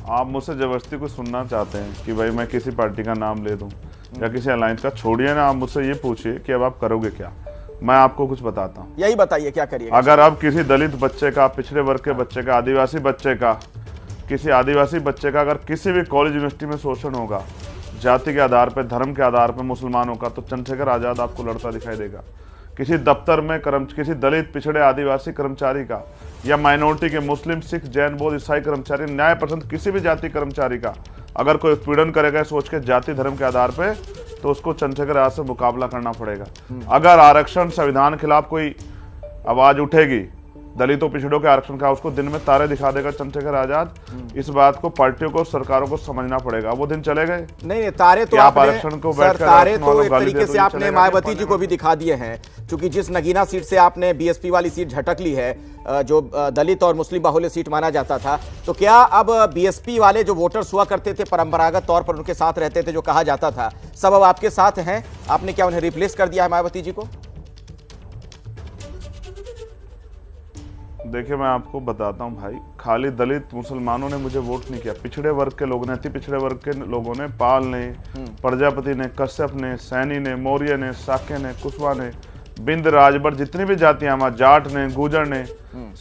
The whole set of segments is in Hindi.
आप मुझसे जबरदस्ती कुछ सुनना चाहते हैं कि भाई मैं किसी पार्टी का नाम ले दूं या किसी अलायंस का, छोड़िए ना, आप मुझसे ये पूछिए कि अब आप करोगे क्या। मैं आपको कुछ बताता हूँ। यही बताइए क्या करिएगा। अगर अब किसी दलित बच्चे का, पिछड़े वर्ग के बच्चे का, आदिवासी बच्चे का, किसी आदिवासी बच्चे का अगर किसी भी कॉलेज यूनिवर्सिटी में शोषण होगा जाति के आधार पर, धर्म के आधार पर, मुसलमानों का, तो चंद्रशेखर आजाद आपको लड़ता दिखाई देगा। किसी दफ्तर में किसी दलित, पिछड़े, आदिवासी कर्मचारी का या माइनॉरिटी के मुस्लिम, सिख, जैन, बौद्ध, ईसाई कर्मचारी, न्याय पसंद किसी भी जाति कर्मचारी का अगर कोई उत्पीड़न करेगा सोच के जाति धर्म के आधार पे, तो उसको चंद्रशेखर आजाद से मुकाबला करना पड़ेगा। अगर आरक्षण संविधान के खिलाफ कोई आवाज उठेगी, दलितों पिछड़ों के आरक्षण का, उसको दिन में तारे दिखा देगा चंद्रशेखर आजाद। इस बात को पार्टियों को, सरकारों को समझना पड़ेगा। वो दिन चले गए। नहीं, तारे तो आप आरक्षण को सर, तारे तो एक तरीके से आपने मायावती जी को भी दिखा दिए हैं, क्योंकि जिस नगीना सीट से आपने बीएसपी वाली सीट झटक ली है, जो दलित और मुस्लिम बाहुल्य सीट माना जाता था, तो क्या अब बीएसपी वाले जो वोटर्स हुआ करते थे, परंपरागत तौर पर उनके साथ रहते थे, जो कहा जाता था, सब अब आपके साथ हैं? आपने क्या उन्हें रिप्लेस कर दिया है मायावती जी को? देखिए, मैं आपको बताता हूं भाई, खाली दलित मुसलमानों ने मुझे वोट नहीं किया, पिछड़े वर्ग के लोगों ने, अति पिछड़े वर्ग के लोगों ने, पाल ने, प्रजापति ने, कश्यप ने, सैनी ने, मौर्य ने, साक्य ने, कुशवाहा ने, बिंद, राजभर, जितनी भी जातियां, हमारे जाट ने, गुर्जर ने,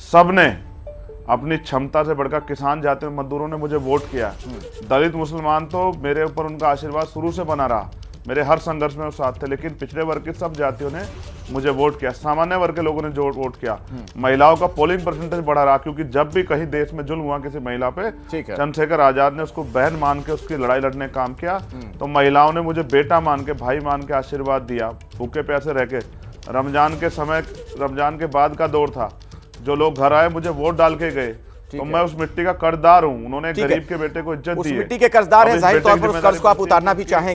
सब ने अपनी क्षमता से बढ़कर किसान जाति में मजदूरों ने मुझे वोट किया। दलित मुसलमान तो मेरे ऊपर उनका आशीर्वाद शुरू से बना रहा, मेरे हर संघर्ष में वो साथ थे, लेकिन पिछड़े वर्ग की सब जातियों ने मुझे वोट किया, सामान्य वर्ग के लोगों ने जो वोट किया। महिलाओं का पोलिंग परसेंटेज बढ़ा रहा, क्योंकि जब भी कहीं देश में जुल्म हुआ किसी महिला पे, चंद्रशेखर आजाद ने उसको बहन मान के उसकी लड़ाई लड़ने काम किया। तो महिलाओं ने मुझे बेटा मान के, भाई मान के आशीर्वाद दिया, भूखे प्यासे रह के। रमजान के समय, रमजान के बाद का दौर था, जो लोग घर आए मुझे वोट डाल के गए, तो मैं उस मिट्टी का कर्जदार हूँ। उन्होंने गरीब के बेटे को इज्जत दी है। उस मिट्टी के कर्जदार हैं, जाहिर तौर पर उस कर्ज को आप उतारना भी चाहेंगे।